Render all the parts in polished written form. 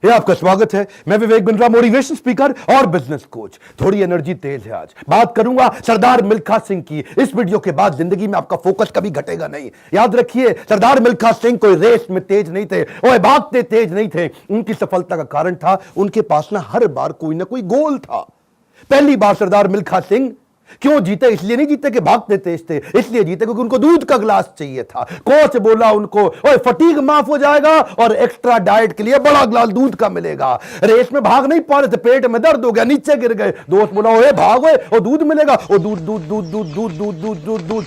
ये आपका स्वागत है। मैं विवेक बिंद्रा, मोटिवेशन स्पीकर और बिजनेस कोच। थोड़ी एनर्जी तेज है। आज बात करूंगा सरदार मिल्खा सिंह की। इस वीडियो के बाद जिंदगी में आपका फोकस कभी घटेगा नहीं। याद रखिए, सरदार मिल्खा सिंह कोई रेस में तेज नहीं थे और भागते तेज नहीं थे। उनकी सफलता का कारण था उनके पास ना हर बार कोई ना कोई गोल था। पहली बार सरदार मिल्खा सिंह क्यों जीते? इसलिए नहीं जीते कि भागते तेज थे, इसलिए जीते क्योंकि उनको दूध का गिलास चाहिए था। कोच बोला उनको, ओए फटीग माफ हो जाएगा और एक्स्ट्रा डाइट के लिए बड़ा गिलास दूध का मिलेगा। रेस में भाग नहीं पा रहे थे, पेट में दर्द हो गया, नीचे गिर गए। दोस्त बोला, ओए भागो और दूध मिलेगा। और दूध दूध दूध दूध दूध दूध दूध दूध दूध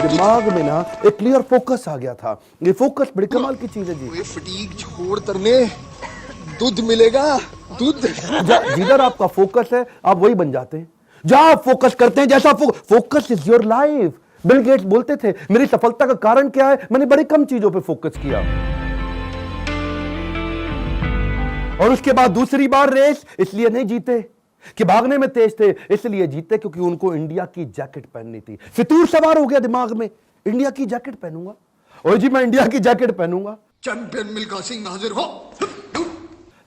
दिमाग में ना एक क्लियर फोकस आ गया था। ये फोकस बड़ी कमाल की चीज है जी। फटीग छोड़ तरने दूध मिलेगा, दूध। जिधर आपका फोकस है आप वही बन जाते हैं। जहां आप फोकस करते हैं, जैसा focus is your life. Bill Gates बोलते थे, मेरी सफलता का कारण क्या है? मैंने बड़ी कम चीजों पे फोकस किया। और उसके बाद दूसरी बार रेस इसलिए नहीं जीते कि भागने में तेज थे, इसलिए जीते क्योंकि उनको इंडिया की जैकेट पहननी थी। फितूर सवार हो गया दिमाग में, इंडिया की जैकेट पहनूंगा। और जी मैं इंडिया की जैकेट पहनूंगा। चैंपियन मिल्खा सिंह हाजिर हो।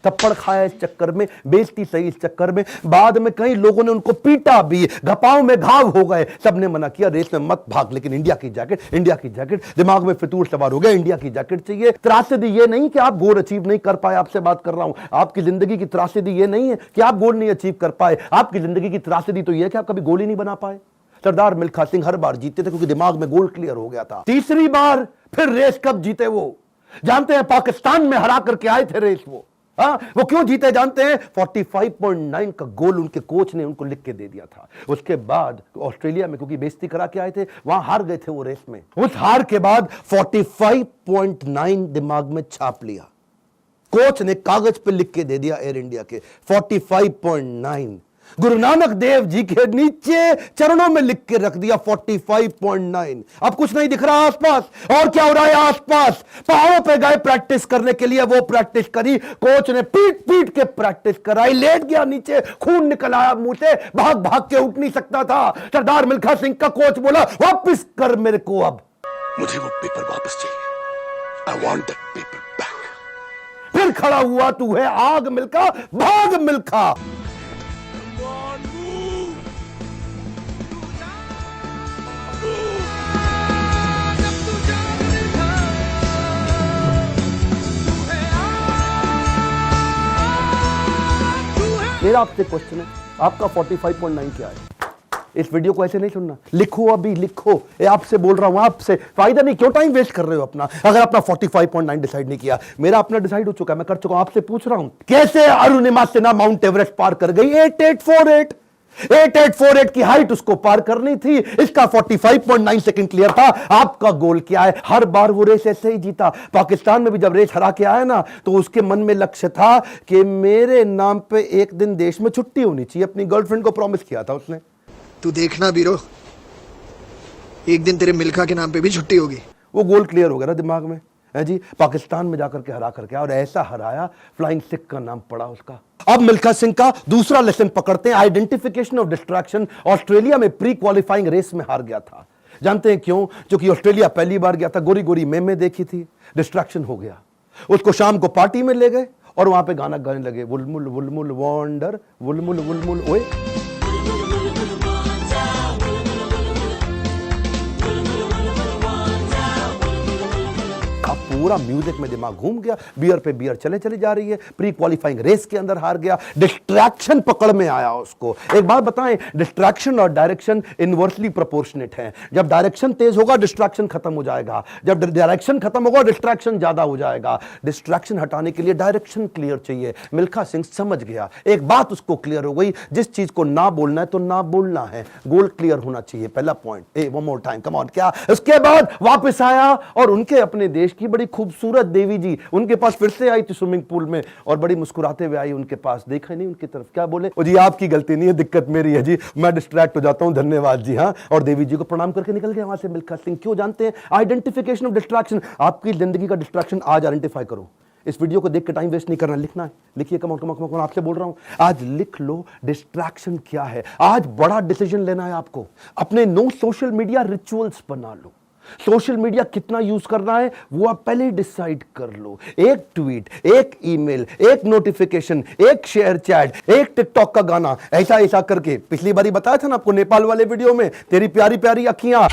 थप्पड़ खाया इस चक्कर में, बेइज्जती सही इस चक्कर में। बाद में कई लोगों ने उनको पीटा भी, घपाव में घाव हो गए। सबने मना किया, रेस में मत भाग, लेकिन इंडिया की जैकेट, इंडिया की जैकेट। दिमाग में फितूर सवार हो गया, इंडिया की जैकेट चाहिए। त्रासदी ये नहीं कि आप गोल अचीव नहीं कर पाए, आपसे बात कर रहा हूं। आपकी जिंदगी की त्रासदी ये नहीं है कि आप गोल नहीं अचीव कर पाए। आपकी जिंदगी की त्रासदी तो ये है कि आप कभी गोल ही नहीं बना पाए। सरदार मिल्खा सिंह हर बार जीते थे क्योंकि दिमाग में गोल क्लियर हो गया था। तीसरी बार फिर रेस कब जीते वो जानते हैं? पाकिस्तान में हरा करके आए थे रेस वो। वो क्यों जीते जानते हैं? 45.9 का गोल उनके कोच ने उनको लिख के दे दिया था। उसके बाद ऑस्ट्रेलिया में क्योंकि बेइज्जती करा के आए थे, वहां हार गए थे वो रेस में। उस हार के बाद 45.9 दिमाग में छाप लिया। कोच ने कागज पे लिख के दे दिया एयर इंडिया के 45.9। गुरु नानक देव जी के नीचे चरणों में लिख के रख दिया 45.9। अब कुछ नहीं दिख रहा आसपास। और क्या हो रहा है आसपास? पहाड़ों पे गए प्रैक्टिस करने के लिए, वो प्रैक्टिस करी। कोच ने पीट पीट के प्रैक्टिस कराई। लेट गया नीचे, खून निकल आया मुंह से, भाग भाग के उठ नहीं सकता था। सरदार मिल्खा सिंह का कोच बोला, वापस कर मेरे को, अब मुझे वो पेपर वापस चाहिए। I want that paper back। फिर खड़ा हुआ, तू है आग मिल्खा, भाग मिल्खा। मेरा आपसे क्वेश्चन है, आपका 45.9 क्या है? इस वीडियो को ऐसे नहीं सुनना, लिखो, अभी लिखो। ये आपसे बोल रहा हूं, आपसे। फायदा नहीं, क्यों टाइम वेस्ट कर रहे हो अपना? अगर अपना 45.9 डिसाइड नहीं किया, मेरा अपना डिसाइड हो चुका है, मैं कर चुका हूं। आपसे पूछ रहा हूं, कैसे अरुणिमा सिन्हा माउंट एवरेस्ट पार कर गई? 8848 की हाइट उसको पार करनी थी। इसका 45.9 सेकंड क्लियर था। आपका गोल क्या है? हर बार वो रेस ऐसे ही जीता। पाकिस्तान में भी जब रेस हरा के आया ना, तो उसके मन में लक्ष्य था कि मेरे नाम पे एक दिन देश में छुट्टी होनी चाहिए। अपनी गर्लफ्रेंड को प्रॉमिस किया था उसने। तू देखना बीरो, एक दिन तेरे मिल्खा के नाम पे भी छुट्टी होगी। वो गोल क्लियर हो गया ना दिमाग में, है जी। पाकिस्तान में जाकर के हरा करके, और ऐसा हराया, फ्लाइंग सिख का नाम पड़ा उसका। अब मिल्खा सिंह का दूसरा लेसन पकड़ते हैं, आइडेंटिफिकेशन ऑफ डिस्ट्रैक्शन। ऑस्ट्रेलिया में प्री क्वालिफाइंग रेस में हार गया था। जानते हैं क्यों? क्योंकि ऑस्ट्रेलिया पहली बार गया था, गोरी गोरी मेमे देखी थी, डिस्ट्रैक्शन हो गया। उसको शाम को पार्टी में ले गए और वहां पे गाना गाने लगे, वुलमुल वुलमुल वॉन्डर, वुलमुल वुलमुल ओए। पूरा म्यूजिक में दिमाग घूम गया, बियर पे बियर चले चली जा रही है। प्री क्वालिफाइंग रेस के अंदर हार गया, डिस्ट्रैक्शन पकड़ में आया उसको। एक बात बताएं, डिस्ट्रैक्शन और डायरेक्शन इनवर्सली प्रोपोर्शनेट है। जब डायरेक्शन तेज होगा, डिस्ट्रैक्शन खत्म हो जाएगा। जब डायरेक्शन खत्म होगा, डिस्ट्रैक्शन ज्यादा हो जाएगा। डिस्ट्रैक्शन हटाने के लिए डायरेक्शन क्लियर चाहिए। मिल्खा सिंह समझ गया, एक बात उसको क्लियर हो गई, जिस चीज को ना बोलना है तो ना बोलना है। गोल क्लियर होना चाहिए, पहला point. One more time, come on. क्या? उसके बाद वापस आया और उनके अपने देश की बड़ी खूबसूरत देवी जी उनके पास फिर से आई थी स्विमिंग पूल में, और बड़ी मुस्कुराते हुए आई उनके पास। देखा नहीं उनकी तरफ, क्या बोले? जी आपकी गलती नहीं है, दिक्कत मेरी है जी, मैं डिस्ट्रैक्ट हो जाता हूं, धन्यवाद जी। हाँ, और देवी जी को प्रणाम करके निकल गया वहां से मिल्खा सिंह। क्यों जानते हैं? Identification of distraction. आपकी जिंदगी का डिस्ट्रैक्शन आज आइडेंटिफाई करो। इस वीडियो को देख के टाइम वेस्ट नहीं करना, लिखना है। लिखिए, कम ऑन आपसे बोल रहा हूं, आज लिख लो डिस्ट्रैक्शन क्या है। आज बड़ा डिसीजन लेना है आपको। अपने नो सोशल मीडिया रिचुअल्स बना लो। सोशल मीडिया कितना यूज करना है वो आप पहले ही डिसाइड कर लो। एक ट्वीट, एक ईमेल, एक नोटिफिकेशन, एक शेयर चैट, एक टिकटॉक का गाना, ऐसा ऐसा करके। पिछली बारी बताया था ना आपको नेपाल वाले वीडियो में, तेरी प्यारी प्यारी अखियां,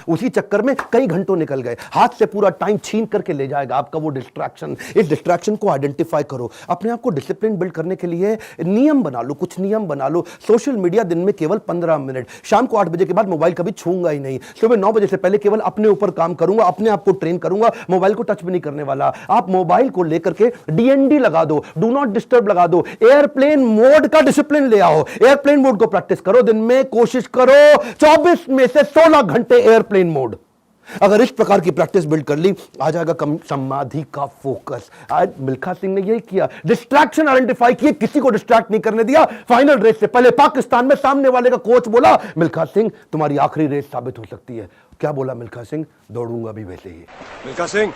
उसी चक्कर में कई घंटों निकल गए, हाथ से पूरा टाइम छीन करके ले जाएगा आपका वो डिस्ट्रैक्शन। इस डिस्ट्रैक्शन को आइडेंटिफाई करो, अपने आप को डिसिप्लिन बिल्ड करने के लिए नियम बना लो, कुछ नियम बना लो। सोशल मीडिया दिन में केवल 15 मिनट, शाम को 8 बजे के बाद मोबाइल कभी छूंगा ही नहीं, सुबह 9 बजे से पहले केवल अपने ऊपर काम करूंगा, अपने आप को ट्रेन करूंगा, मोबाइल को टच भी नहीं करने वाला। आप मोबाइल को लेकर के डीएनडी लगा दो, डू नॉट डिस्टर्ब लगा दो, एयरप्लेन मोड का डिसिप्लिन ले आओ, एयरप्लेन मोड को प्रैक्टिस करो। दिन में कोशिश करो 24 में से 16 घंटे एयरप्लेन मोड। अगर इस प्रकार की प्रैक्टिस बिल्ड कर ली, आ जाएगा समाधि का फोकस। आज मिल्खा सिंह ने यही किया, डिस्ट्रैक्शन आइडेंटिफाई किए, किसी को डिस्ट्रैक्ट नहीं करने दिया। फाइनल रेस से पहले पाकिस्तान में सामने वाले का कोच बोला, मिल्खा सिंह तुम्हारी आखिरी रेस साबित हो सकती है। क्या बोला मिल्खा सिंह? दौड़ूंगा भी वैसे ही। मिल्खा सिंह,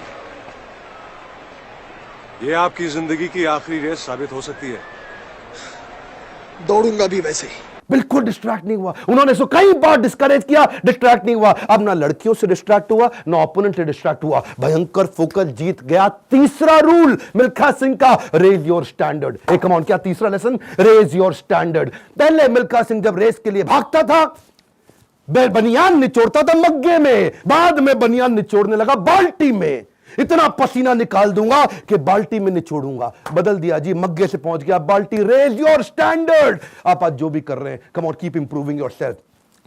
ये आपकी जिंदगी की आखिरी रेस साबित हो सकती है। दौड़ूंगा भी वैसे ही। बिल्कुल डिस्ट्रैक्ट नहीं हुआ। उन्होंने इसको कई बार डिस्करेज किया, डिस्ट्रैक्ट नहीं हुआ। अब ना लड़कियों से डिस्ट्रैक्ट हुआ, ना ओपोनेंट से डिस्ट्रैक्ट हुआ, भयंकर फोकस, जीत गया। तीसरा रूल मिल्खा सिंह का, raise your standard. Come on, क्या तीसरा लेसन? Raise your standard. पहले मिल्खा सिंह जब रेस के लिए भागता था, बनियान निचोड़ता था मग्गे में, बाद में बनियान निचोड़ने लगा बाल्टी में। इतना पसीना निकाल दूंगा कि बाल्टी में निचोड़ूंगा। बदल दिया जी, मग्गे से पहुंच गया बाल्टी। Raise your standard. आप आज जो भी कर रहे हैं, come on, keep improving yourself.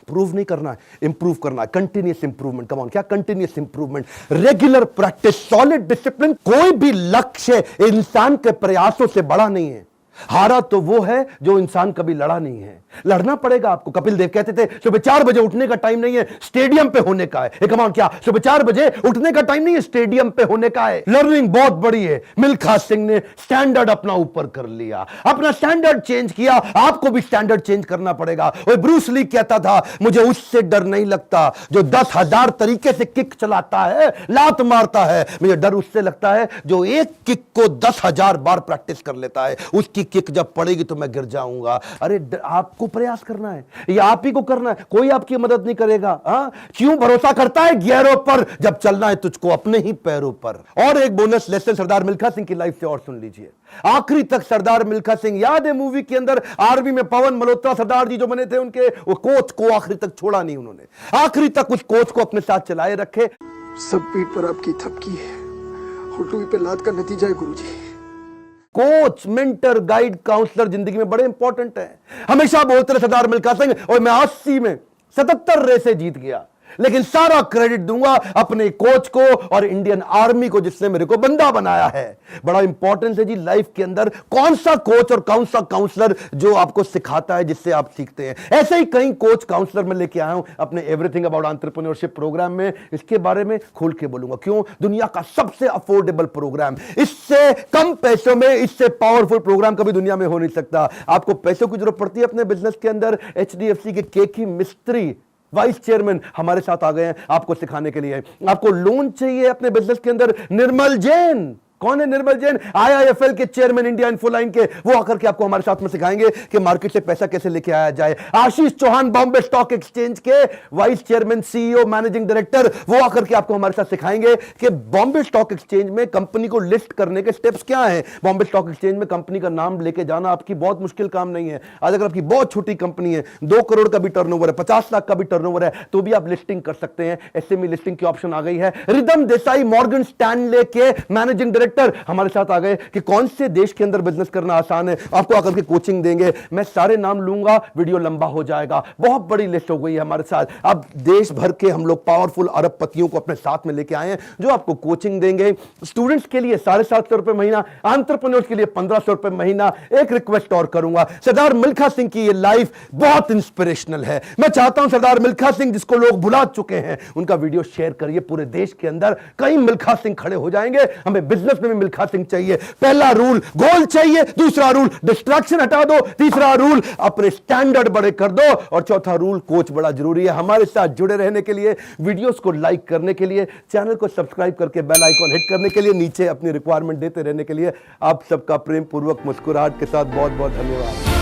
Prove नहीं करना है, इंप्रूव करना है, कंटिन्यूअस इंप्रूवमेंट। कम ऑन, क्या continuous improvement? Regular practice, solid discipline. कोई भी लक्ष्य इंसान के प्रयासों से बड़ा नहीं है। हारा तो वो है जो इंसान कभी लड़ा नहीं है। लड़ना पड़ेगा आपको। कपिल देव कहते थे सुबह 4 बजे उठने का टाइम नहीं है, स्टेडियम पे होने का है। कम ऑन, क्या सुबह 4 बजे उठने का टाइम नहीं है, स्टेडियम पे होने का है। लर्निंग बहुत बड़ी है। मिल्खा सिंह ने स्टैंडर्ड अपना ऊपर कर लिया, अपना स्टैंडर्ड चेंज किया। आपको भी स्टैंडर्ड चेंज करना पड़ेगा। और ब्रूस ली कहता था, मुझे उससे डर नहीं लगता जो 10,000 तरीके से किक चलाता है, लात मारता है। मुझे डर उससे लगता है जो एक किक को 10,000 बार प्रैक्टिस कर लेता है। उसकी किक जब पड़ेगी तो मैं गिर जाऊंगा। अरे आपको प्रयास करना है, ये आप ही को करना है, कोई आपकी मदद नहीं करेगा। क्यों भरोसा करता है गियरों पर, जब चलना है तुझको अपने ही पैरों पर। और एक बोनस लेसन सरदार मिल्खा सिंह की लाइफ से और सुन लीजिए। आखिरी तक सरदार मिल्खा सिंह, याद है मूवी के अंदर आर्मी में पवन मल्होत्रा सरदार जी जो बने थे, उनके वो कोच को आखिरी तक छोड़ा नहीं उन्होंने। आखिरी तक उस कोच को अपने साथ चलाए रखे। सब पीठ पर आपकी थपकी है, हुटुई पे लात का नतीजा है गुरुजी। कोच, मेंटर, गाइड, काउंसलर जिंदगी में बड़े इंपॉर्टेंट है। हमेशा बोलते रहे सरदार मिल्खा सिंह, और मैं 80 में 77 रेसें जीत गया, लेकिन सारा क्रेडिट दूंगा अपने कोच को और इंडियन आर्मी को जिसने मेरे को बंदा बनाया है। बड़ा इंपॉर्टेंट है जी लाइफ के अंदर कौन सा कोच और कौन सा काउंसलर जो आपको सिखाता है, जिससे आप सीखते हैं। ऐसे ही कई कोच काउंसलर मैं लेके आया हूं अपने एवरीथिंग अबाउट एंटरप्रेन्योरशिप प्रोग्राम में। इसके बारे में खोल के बोलूंगा। क्यों? दुनिया का सबसे अफोर्डेबल प्रोग्राम, इससे कम पैसों में इससे पावरफुल प्रोग्राम कभी दुनिया में हो नहीं सकता। आपको पैसों की जरूरत पड़ती है अपने बिजनेस के अंदर, HDFC के केकी मिस्त्री वाइस चेयरमैन हमारे साथ आ गए हैं आपको सिखाने के लिए। आपको लोन चाहिए अपने बिजनेस के अंदर, निर्मल जैन। कौन है निर्मल जैन? IIFL के चेयरमैन, इंडिया इन्फोलाइन के। वो आकर के आपको हमारे साथ में सिखाएंगे कि मार्केट से पैसा कैसे लेके आया जाए। आशीष चौहान, बॉम्बे स्टॉक एक्सचेंज के vice chairman, CEO, managing director, वो आकर के आपको हमारे साथ सिखाएंगे कि बॉम्बे स्टॉक एक्सचेंज में कंपनी को लिस्ट करने के स्टेप्स क्या हैं। बॉम्बे स्टॉक एक्सचेंज में कंपनी का नाम लेके जाना आपकी बहुत मुश्किल काम नहीं है। आज अगर आपकी बहुत छोटी कंपनी है, 2 करोड़ का भी टर्नओवर है, 50 लाख का भी टर्नओवर है, तो भी आप लिस्टिंग कर सकते हैं। SME लिस्टिंग की ऑप्शन आ गई है। रिदम देसाई, मॉर्गन स्टैनले के मैनेजिंग डायरेक्टर हमारे साथ आ गए कि कौन से देश के अंदर बिजनेस करना आसान है। आपको आकर के कोचिंग देंगे। मैं सारे नाम लूंगा, वीडियो लंबा हो जाएगा। बहुत बड़ी लिस्ट हो गई है हमारे साथ। अब देश भर के हम लोग पावरफुल अरबपतियों को अपने साथ में लेके आए हैं जो आपको कोचिंग देंगे। स्टूडेंट्स के लिए 750 रुपए महीना, एंटरप्रेन्योर्स के लिए 1500 रुपए महीना। एक रिक्वेस्ट और करूंगा, सरदार मिल्खा सिंह की ये लाइफ बहुत इंस्पिरेशनल है। मैं चाहता हूं सरदार मिल्खा सिंह जिसको लोग भुला चुके हैं, उनका वीडियो शेयर करिए पूरे देश के अंदर। कई मिल्खा सिंह खड़े हो जाएंगे। हमें बिजनेस में भी मिल्खा सिंह चाहिए। पहला रूल गोल चाहिए, दूसरा रूल डिस्ट्रैक्शन हटा दो, तीसरा रूल अपने स्टैंडर्ड बड़े कर दो, और चौथा रूल कोच बड़ा जरूरी है। हमारे साथ जुड़े रहने के लिए, वीडियोस को लाइक करने के लिए, चैनल को सब्सक्राइब करके बेल आइकॉन हिट करने के लिए, नीचे अपनी रिक्वायरमेंट देते रहने के लिए आप सबका प्रेम पूर्वक मुस्कुराहट के साथ बहुत बहुत धन्यवाद।